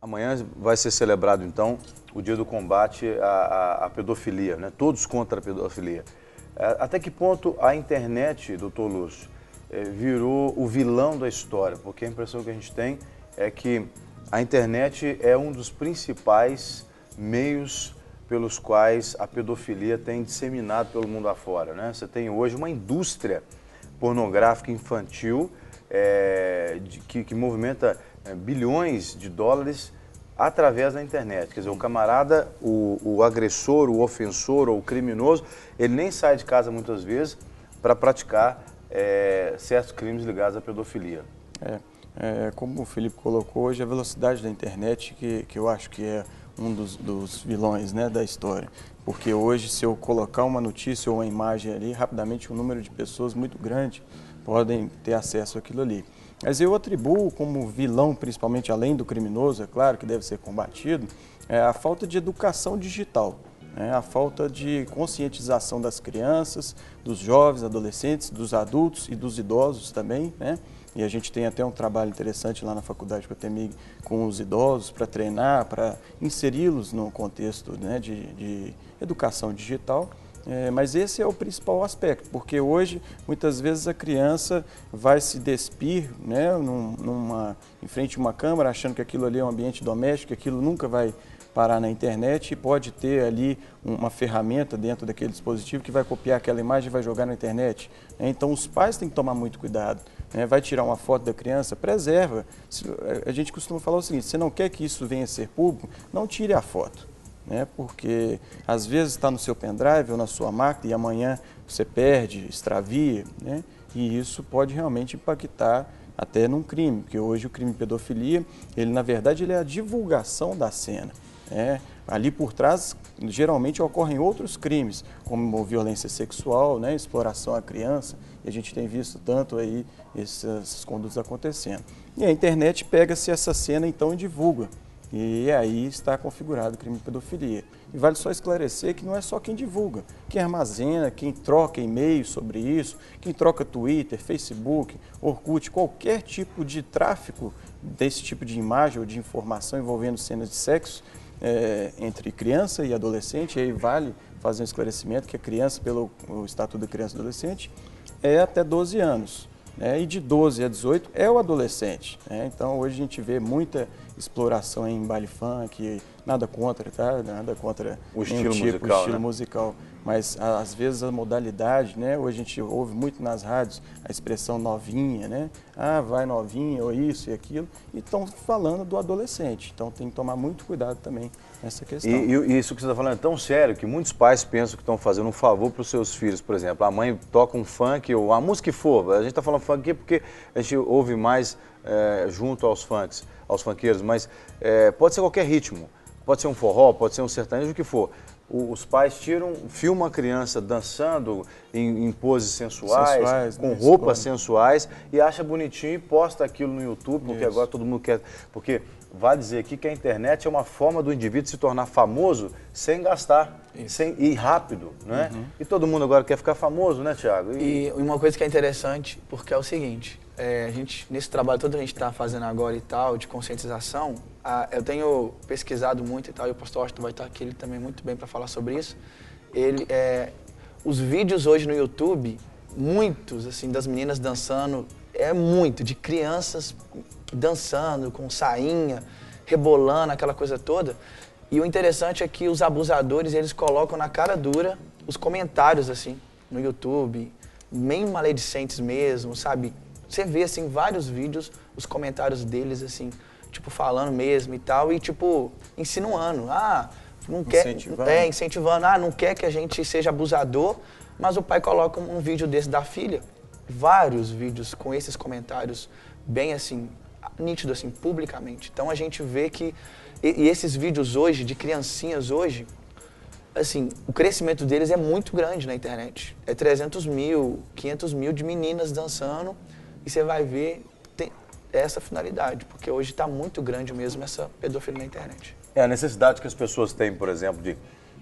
Amanhã vai ser celebrado, então, o dia do combate à pedofilia, né? Todos contra a pedofilia. Até que ponto a internet, doutor Lúcio, virou o vilão da história? Porque a impressão que a gente tem é que a internet é um dos principais meios pelos quais a pedofilia tem disseminado pelo mundo afora, né? Você tem hoje uma indústria pornográfica infantil que movimenta bilhões de dólares através da internet. Quer dizer, o camarada, o agressor, o ofensor ou o criminoso, ele nem sai de casa muitas vezes para praticar certos crimes ligados à pedofilia. Como o Felipe colocou hoje, a velocidade da internet que eu acho que é um dos vilões, né, da história. Porque hoje, se eu colocar uma notícia ou uma imagem ali, rapidamente um número de pessoas muito grande podem ter acesso àquilo ali. Mas eu atribuo como vilão, principalmente além do criminoso, é claro que deve ser combatido, a falta de educação digital, a falta de conscientização das crianças, dos jovens, adolescentes, dos adultos e dos idosos também, né? E a gente tem até um trabalho interessante lá na Faculdade Cotemig com os idosos para treinar, para inseri-los no contexto, né, de educação digital. Mas esse é o principal aspecto, porque hoje, muitas vezes, a criança vai se despir, né, em frente a uma câmera, achando que aquilo ali é um ambiente doméstico, que aquilo nunca vai parar na internet e pode ter ali uma ferramenta dentro daquele dispositivo que vai copiar aquela imagem e vai jogar na internet. Então, os pais têm que tomar muito cuidado. Vai tirar uma foto da criança, preserva. A gente costuma falar o seguinte: se não quer que isso venha a ser público, não tire a foto. Porque às vezes está no seu pendrive ou na sua máquina e amanhã você perde, extravia, e isso pode realmente impactar até num crime, porque hoje o crime de pedofilia, ele na verdade ele é a divulgação da cena. Ali por trás geralmente ocorrem outros crimes, como violência sexual, exploração à criança, e a gente tem visto tanto aí essas condutas acontecendo. E a internet pega-se essa cena então e divulga. E aí está configurado o crime de pedofilia. E vale só esclarecer que não é só quem divulga, quem armazena, quem troca e-mails sobre isso, quem troca Twitter, Facebook, Orkut, qualquer tipo de tráfico desse tipo de imagem ou de informação envolvendo cenas de sexo entre criança e adolescente. E aí vale fazer um esclarecimento que a criança, pelo Estatuto da Criança e Adolescente, é até 12 anos. E de 12 a 18 é o adolescente. Então hoje a gente vê muita exploração em baile funk, nada contra, tá? Nada contra o estilo musical, mas às vezes a modalidade, hoje a gente ouve muito nas rádios a expressão novinha, vai novinha, ou isso e aquilo, e estão falando do adolescente, então tem que tomar muito cuidado também nessa questão. E isso que você está falando é tão sério que muitos pais pensam que estão fazendo um favor para os seus filhos. Por exemplo, a mãe toca um funk ou a música que for, a gente está falando funk aqui porque a gente ouve mais junto aos funkeiros, mas pode ser qualquer ritmo, pode ser um forró, pode ser um sertanejo, o que for. Os pais filmam a criança dançando em poses sensuais com roupas sensuais, e acha bonitinho e posta aquilo no YouTube, porque agora todo mundo quer. Porque vale dizer aqui que a internet é uma forma do indivíduo se tornar famoso sem gastar, e rápido, né? E todo mundo agora quer ficar famoso, né, Thiago? E uma coisa que é interessante, porque é o seguinte: a gente, nesse trabalho todo que a gente está fazendo agora e tal, de conscientização, eu tenho pesquisado muito e tal, e o pastor Austin vai estar aqui ele também muito bem para falar sobre isso. Os vídeos hoje no YouTube, muitos, assim, das meninas dançando, muito, de crianças dançando, com sainha, rebolando, aquela coisa toda. E o interessante é que os abusadores, eles colocam na cara dura os comentários, assim, no YouTube, bem maledicentes mesmo, sabe? Você vê, assim, vários vídeos, os comentários deles, assim, tipo, falando mesmo e tal, e, tipo, insinuando. Não quer... Incentivando. Não quer que a gente seja abusador, mas o pai coloca um vídeo desse da filha, vários vídeos com esses comentários bem, assim, nítido, assim, publicamente. Então, a gente vê que... E esses vídeos hoje, de criancinhas hoje, assim, o crescimento deles é muito grande na internet. É 300 mil, 500 mil de meninas dançando, e você vai ver, tem essa finalidade, porque hoje está muito grande mesmo essa pedofilia na internet. A necessidade que as pessoas têm, por exemplo,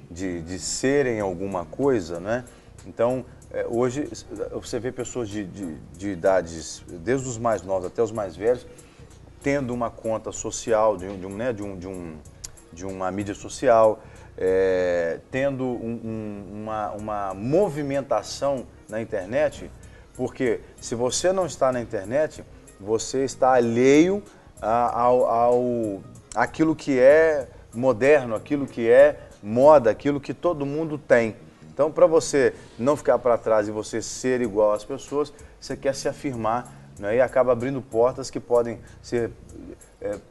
de serem alguma coisa, né? Então, hoje você vê pessoas de idades, desde os mais novos até os mais velhos, tendo uma conta social de uma mídia social, tendo uma movimentação na internet, porque se você não está na internet, você está alheio àquilo que é moderno, aquilo que é moda, aquilo que todo mundo tem. Então, para você não ficar para trás e você ser igual às pessoas, você quer se afirmar, né? E acaba abrindo portas que podem ser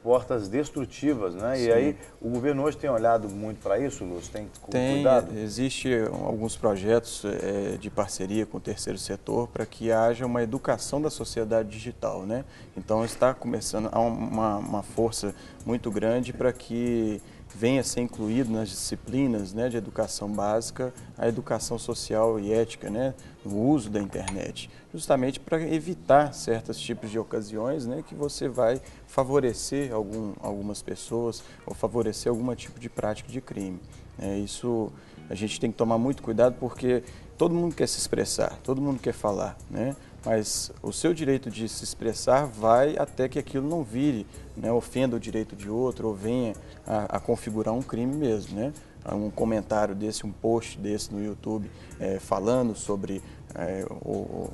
portas destrutivas, né? Sim. E aí o governo hoje tem olhado muito para isso, Lúcio? Tem cuidado? Existe alguns projetos de parceria com o terceiro setor para que haja uma educação da sociedade digital, né? Então está começando a uma força muito grande para que venha a ser incluído nas disciplinas, né, de educação básica, a educação social e ética, né, no uso da internet, justamente para evitar certos tipos de ocasiões, né, que você vai favorecer algumas pessoas ou favorecer algum tipo de prática de crime. Isso a gente tem que tomar muito cuidado porque todo mundo quer se expressar, todo mundo quer falar, né? Mas o seu direito de se expressar vai até que aquilo não vire, né, ofenda o direito de outro ou venha a configurar um crime mesmo, né? Um comentário desse, um post desse no YouTube falando sobre,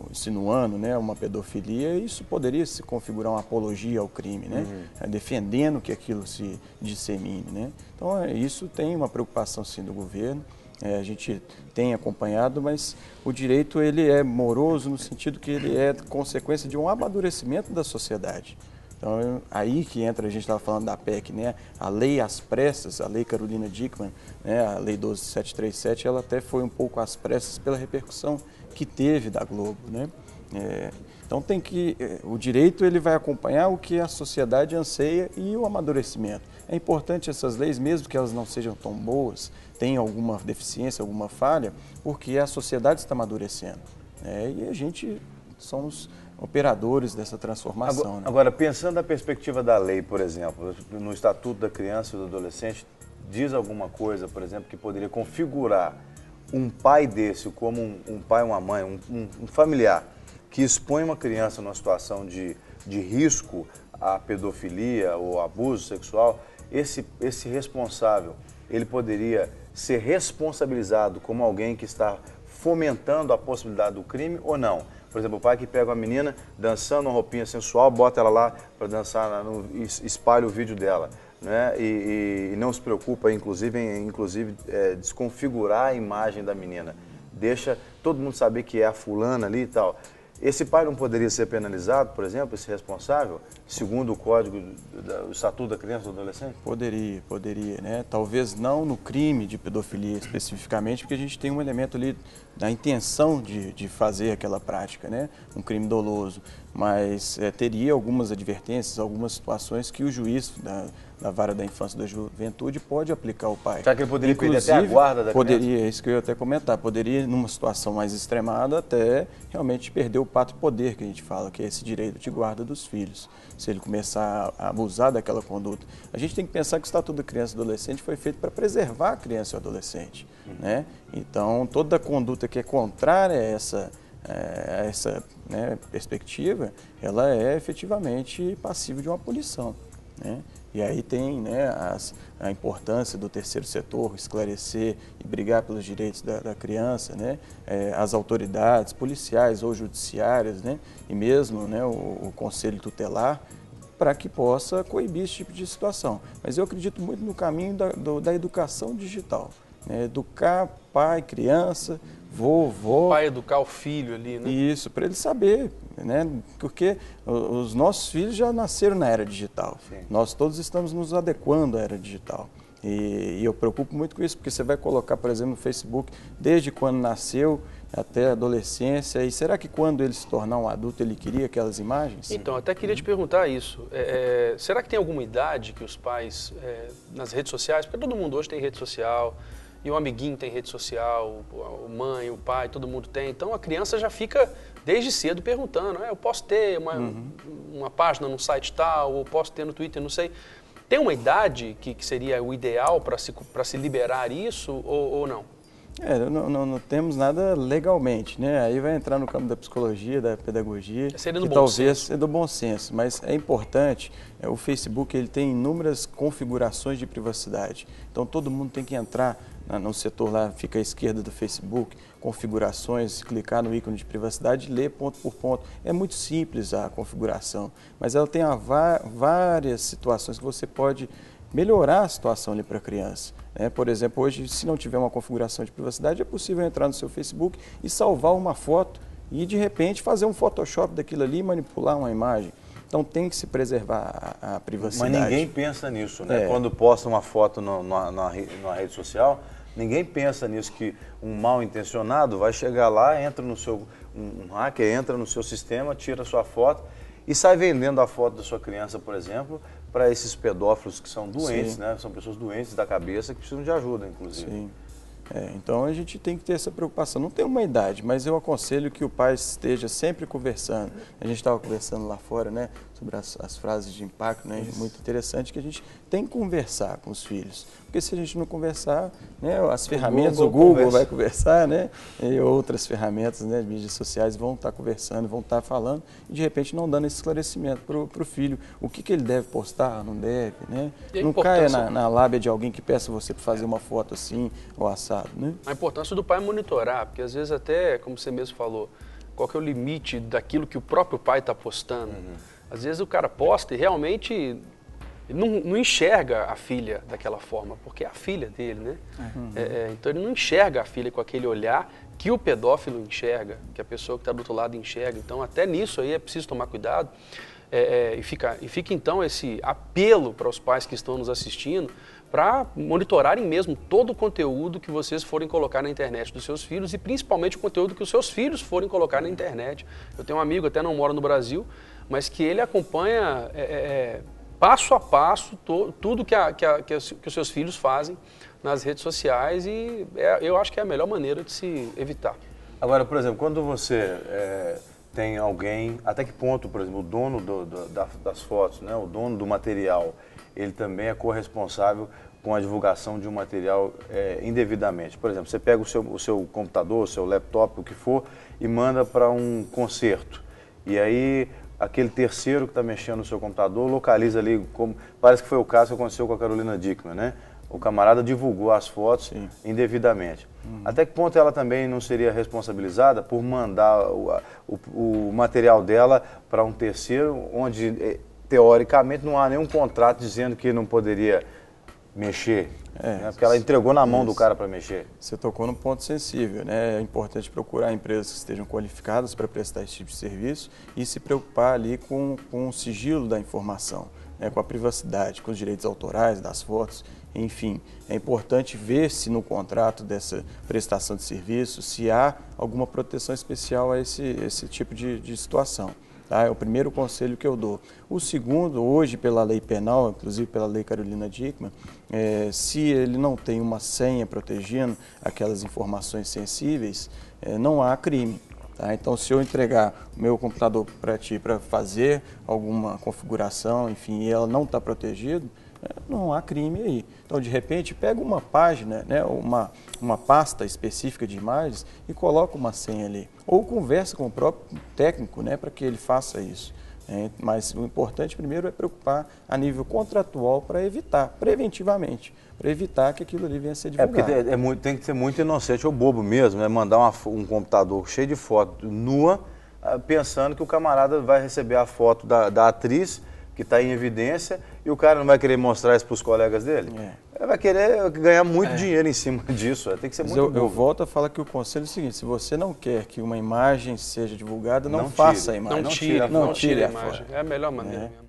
insinuando, né, uma pedofilia, isso poderia se configurar uma apologia ao crime, né? Defendendo que aquilo se dissemine, né? Então isso tem uma preocupação sim do governo. A gente tem acompanhado, mas o direito ele é moroso no sentido que ele é consequência de um amadurecimento da sociedade. Então, aí que entra, a gente estava falando da PEC, né? A lei às pressas, a lei Carolina Dickmann, né? A lei 12737, ela até foi um pouco às pressas pela repercussão que teve da Globo, né? Então o direito ele vai acompanhar o que a sociedade anseia e o amadurecimento. É importante essas leis, mesmo que elas não sejam tão boas, tenham alguma deficiência, alguma falha, porque a sociedade está amadurecendo. E a gente somos operadores dessa transformação. Agora, pensando na perspectiva da lei, por exemplo, no Estatuto da Criança e do Adolescente, diz alguma coisa, por exemplo, que poderia configurar um pai desse como um pai, uma mãe, um familiar, que expõe uma criança numa situação de risco à pedofilia ou abuso sexual, esse responsável, ele poderia ser responsabilizado como alguém que está fomentando a possibilidade do crime ou não? Por exemplo, o pai que pega uma menina dançando uma roupinha sensual, bota ela lá para dançar, espalha o vídeo dela, né? E não se preocupa, inclusive, desconfigurar a imagem da menina. Deixa todo mundo saber que é a fulana ali e tal. Esse pai não poderia ser penalizado, por exemplo, esse responsável, segundo o Código do Estatuto da Criança e do Adolescente? Poderia, né? Talvez não no crime de pedofilia especificamente, porque a gente tem um elemento ali da intenção de fazer aquela prática, né? Um crime doloso, mas teria algumas advertências, algumas situações que o juiz da Vara da Infância e da Juventude pode aplicar ao pai. Será que ele poderia perder até a guarda da criança? Poderia, isso que eu ia até comentar, poderia, numa situação mais extremada, até realmente perder o pátrio poder, que a gente fala, que é esse direito de guarda dos filhos, se ele começar a abusar daquela conduta. A gente tem que pensar que o Estatuto da Criança e do Adolescente foi feito para preservar a criança e o adolescente, né? Então, toda conduta que é contrária a essa perspectiva, ela é efetivamente passível de uma punição, né? E aí tem, né, a importância do terceiro setor esclarecer e brigar pelos direitos da criança, né? As autoridades policiais ou judiciárias, né? E mesmo, né, o Conselho Tutelar, para que possa coibir esse tipo de situação. Mas eu acredito muito no caminho da educação digital, né? Educar pai, criança, vovó. O pai educar o filho ali, né? Isso, para ele saber, né? Porque os nossos filhos já nasceram na era digital. Sim. Nós todos estamos nos adequando à era digital. E eu preocupo muito com isso, porque você vai colocar, por exemplo, no Facebook, desde quando nasceu até a adolescência, e será que quando ele se tornar um adulto ele queria aquelas imagens? Então, até queria te perguntar isso. Será que tem alguma idade que os pais, nas redes sociais, porque todo mundo hoje tem rede social, e o amiguinho tem rede social, a mãe, o pai, todo mundo tem. Então a criança já fica desde cedo perguntando, eu posso ter uma página num site tal, ou posso ter no Twitter, não sei. Tem uma idade que seria o ideal para se liberar isso ou não? Não temos nada legalmente, né? Aí vai entrar no campo da psicologia, da pedagogia, seria do que bom talvez senso. é do bom senso, mas é importante, o Facebook ele tem inúmeras configurações de privacidade, então todo mundo tem que entrar no setor lá, fica à esquerda do Facebook, configurações, clicar no ícone de privacidade e ler ponto por ponto. É muito simples a configuração, mas ela tem várias situações que você pode melhorar a situação ali para a criança. Por exemplo, hoje, se não tiver uma configuração de privacidade, é possível entrar no seu Facebook e salvar uma foto e, de repente, fazer um Photoshop daquilo ali e manipular uma imagem. Então, tem que se preservar a privacidade. Mas ninguém pensa nisso, né? Quando posta uma foto na rede social, ninguém pensa nisso, que um mal intencionado vai chegar lá, entra no seu, um hacker entra no seu sistema, tira a sua foto e sai vendendo a foto da sua criança, por exemplo, para esses pedófilos que são doentes, né? São pessoas doentes da cabeça que precisam de ajuda, inclusive. Sim. Então a gente tem que ter essa preocupação. Não tem uma idade, mas eu aconselho que o pai esteja sempre conversando. A gente estava conversando lá fora, né, sobre as frases de impacto, né? Muito interessante que a gente tem que conversar com os filhos. Porque se a gente não conversar, né, as ferramentas, o Google vai conversar, né, e outras ferramentas, né, de mídias sociais vão estar conversando, vão estar falando e de repente não dando esse esclarecimento para o filho. O que ele deve postar, não deve, né? Não caia na lábia de alguém que peça você para fazer uma foto assim ou assado, né? A importância do pai monitorar, porque às vezes até, como você mesmo falou, qual que é o limite daquilo que o próprio pai está postando? Às vezes o cara posta e realmente não enxerga a filha daquela forma, porque é a filha dele, né? Então ele não enxerga a filha com aquele olhar que o pedófilo enxerga, que a pessoa que está do outro lado enxerga. Então até nisso aí é preciso tomar cuidado. E fica então esse apelo para os pais que estão nos assistindo para monitorarem mesmo todo o conteúdo que vocês forem colocar na internet dos seus filhos e principalmente o conteúdo que os seus filhos forem colocar na internet. Eu tenho um amigo, até não mora no Brasil, mas que ele acompanha passo a passo tudo que os seus filhos fazem nas redes sociais e eu acho que é a melhor maneira de se evitar. Agora, por exemplo, quando você tem alguém, até que ponto, por exemplo, o dono das fotos, né, o dono do material, ele também é corresponsável com a divulgação de um material indevidamente? Por exemplo, você pega o seu computador, o seu laptop, o que for, e manda para um concerto. E aí, aquele terceiro que está mexendo no seu computador localiza ali, como parece que foi o caso que aconteceu com a Carolina Dickmann, né? O camarada divulgou as fotos indevidamente. Até que ponto ela também não seria responsabilizada por mandar o material dela para um terceiro, onde teoricamente não há nenhum contrato dizendo que não poderia mexer, né? Porque ela entregou na mão do cara para mexer. Você tocou num ponto sensível, né? É importante procurar empresas que estejam qualificadas para prestar esse tipo de serviço e se preocupar ali com o sigilo da informação, né? Com a privacidade, com os direitos autorais das fotos, enfim. É importante ver se no contrato dessa prestação de serviço, se há alguma proteção especial a esse tipo de situação. Tá? É o primeiro conselho que eu dou. O segundo, hoje pela lei penal, inclusive pela lei Carolina Dickmann, se ele não tem uma senha protegendo aquelas informações sensíveis, não há crime. Tá? Então, se eu entregar o meu computador para ti para fazer alguma configuração, enfim, e ela não está protegida, não há crime aí. Então, de repente, pega uma página, né, uma pasta específica de imagens e coloca uma senha ali. Ou conversa com o próprio técnico, né, para que ele faça isso. Mas o importante primeiro é preocupar a nível contratual para evitar, preventivamente, para evitar que aquilo ali venha a ser divulgado. Porque tem que ser muito inocente ou bobo mesmo, né? Mandar um computador cheio de foto nua, pensando que o camarada vai receber a foto da atriz que está em evidência e o cara não vai querer mostrar isso para os colegas dele? Ele vai querer ganhar muito dinheiro em cima disso, tem que ser muito bobo. Eu volto a falar que o conselho é o seguinte: se você não quer que uma imagem seja divulgada, não faça a imagem. Não tire a imagem. É a melhor maneira mesmo.